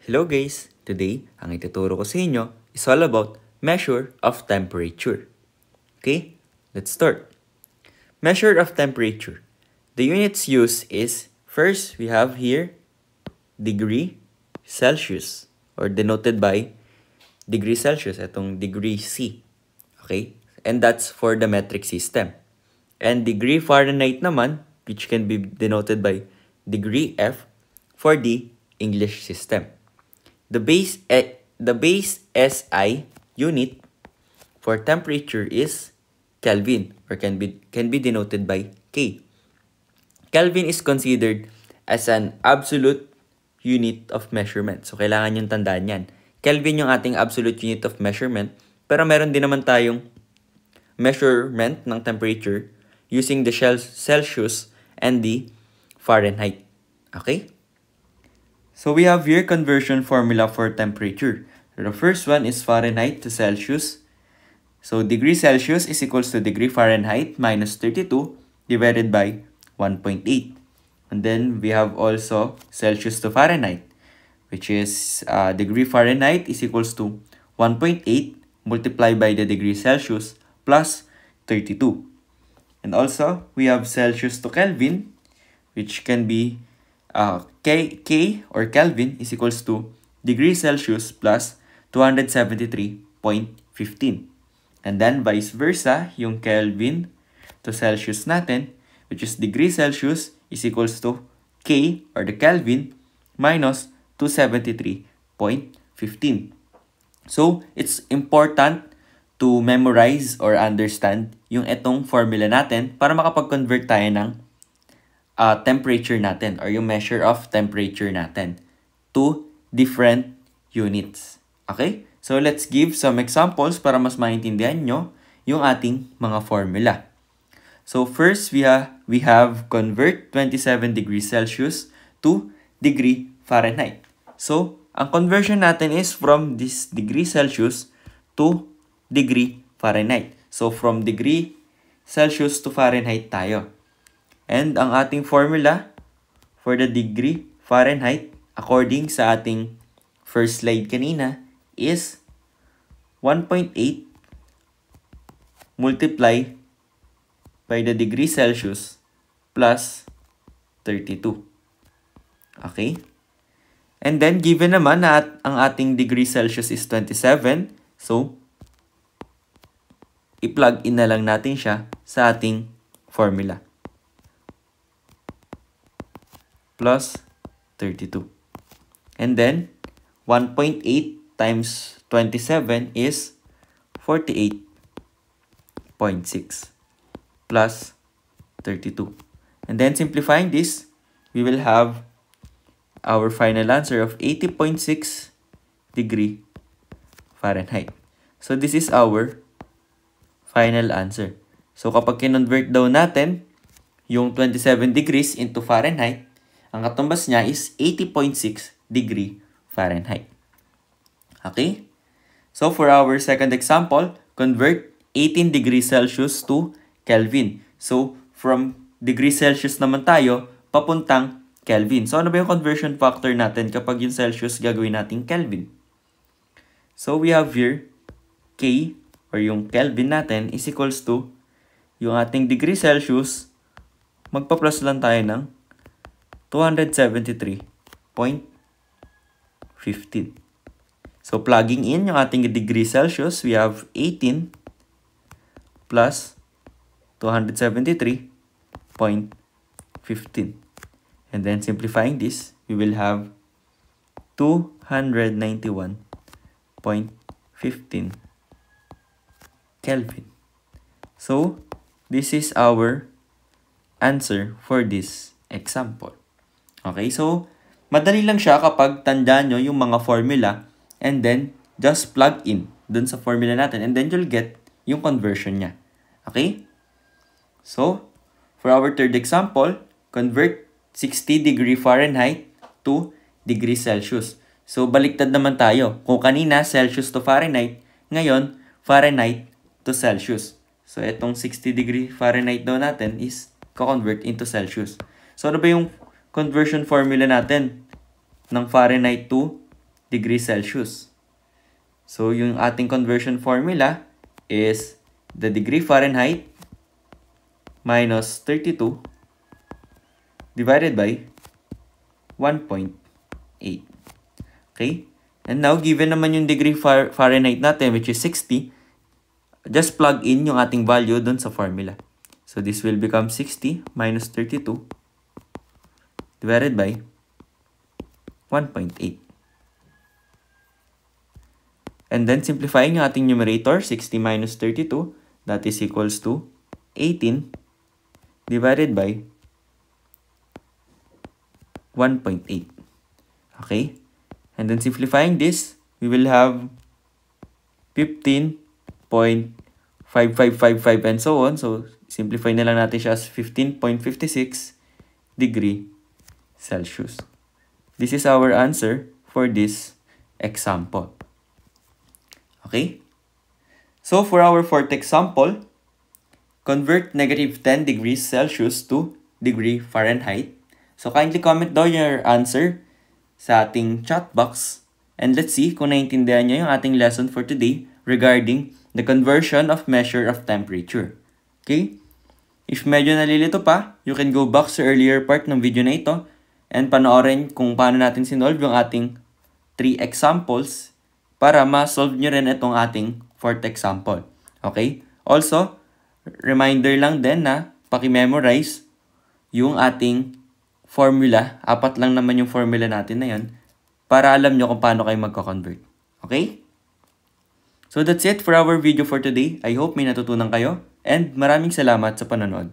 Hello guys! Today, ang ituturo ko sa inyo is all about measure of temperature. Okay, let's start. Measure of temperature. The units used is, first we have here degree Celsius or denoted by degree Celsius, itong degree C. Okay, and that's for the metric system. And degree Fahrenheit naman, which can be denoted by degree F for the English system. The base SI unit for temperature is Kelvin or can be denoted by K. Kelvin is considered as an absolute unit of measurement. So kailangan yung tandaan yan. Kelvin yung ating absolute unit of measurement, pero meron din naman tayong measurement ng temperature using the Celsius and the Fahrenheit. Okay? So we have here conversion formula for temperature. The first one is Fahrenheit to Celsius. So degree Celsius is equals to degree Fahrenheit minus 32 divided by 1.8. And then we have also Celsius to Fahrenheit, which is degree Fahrenheit is equals to 1.8 multiplied by the degree Celsius plus 32. And also we have Celsius to Kelvin, which can be K or Kelvin is equals to degree Celsius plus 273.15. And then vice versa, yung Kelvin to Celsius natin, which is degree Celsius is equals to K or the Kelvin minus 273.15. So, it's important to memorize or understand yung etong formula natin para makapag-convert tayo ng temperature natin or yung measure of temperature natin to different units. Okay? So, let's give some examples para mas maintindihan nyo yung ating mga formula. So, first, we have convert 27 degrees Celsius to degree Fahrenheit. So, ang conversion natin is from this degree Celsius to degree Fahrenheit. So, from degree Celsius to Fahrenheit tayo. And ang ating formula for the degree Fahrenheit, according sa ating first slide kanina, is 1.8 multiply by the degree Celsius plus 32. Okay? And then, given naman na ang ating degree Celsius is 27, so, i-plug in na lang natin siya sa ating formula. Plus 32. And then, 1.8 times 27 is 48.6 plus 32. And then, simplifying this, we will have our final answer of 80.6 degree Fahrenheit. So, this is our final answer. So, kapag kinonvert daw natin yung 27 degrees into Fahrenheit, ang katumbas niya is 80.6 degree Fahrenheit. Okay? So, for our second example, convert 18 degrees Celsius to Kelvin. So, from degree Celsius naman tayo, papuntang Kelvin. So, ano ba yung conversion factor natin kapag yung Celsius gagawin natin Kelvin? So, we have here K or yung Kelvin natin is equals to yung ating degree Celsius, magpa-plus lang tayo ng 273.15. So, plugging in yung ating degree Celsius, we have 18 plus 273.15. And then, simplifying this, we will have 291.15 Kelvin. So, this is our answer for this example. Okay, so, madali lang siya kapag tandaan nyo yung mga formula and then, just plug in dun sa formula natin and then you'll get yung conversion niya. Okay? So, for our third example, convert 60 degree Fahrenheit to degree Celsius. So, baliktad naman tayo. Kung kanina, Celsius to Fahrenheit, ngayon, Fahrenheit to Celsius. So, itong 60 degree Fahrenheit daw natin is co-convert into Celsius. So, ano ba yung conversion formula natin ng Fahrenheit to degrees Celsius. So, yung ating conversion formula is the degree Fahrenheit minus 32 divided by 1.8. Okay? And now, given naman yung degree Fahrenheit natin, which is 60, just plug in yung ating value dun sa formula. So, this will become 60 minus 32 divided by 1.8. And then, simplifying yung ating numerator, 60 minus 32, that is equals to 18 divided by 1.8. Okay? And then, simplifying this, we will have 15.5555 and so on. So, simplify na lang natin siya as 15.56 degree Celsius. This is our answer for this example. Okay? So, for our fourth example, convert negative 10 degrees Celsius to degree Fahrenheit. So, kindly comment down your answer sa ating chat box. And let's see kung naiintindihan nyo yung ating lesson for today regarding the conversion of measure of temperature. Okay? If medyo nalilito pa, you can go back sa earlier part ng video na ito and panoorin kung paano natin sinolve yung ating 3 examples para ma-solve nyo rin itong ating 4th example. Okay? Also, reminder lang din na paki-memorize yung ating formula. 4 lang naman yung formula natin na yun para alam nyo kung paano kayo magko-convert. Okay? So that's it for our video for today. I hope may natutunan kayo and maraming salamat sa panonood.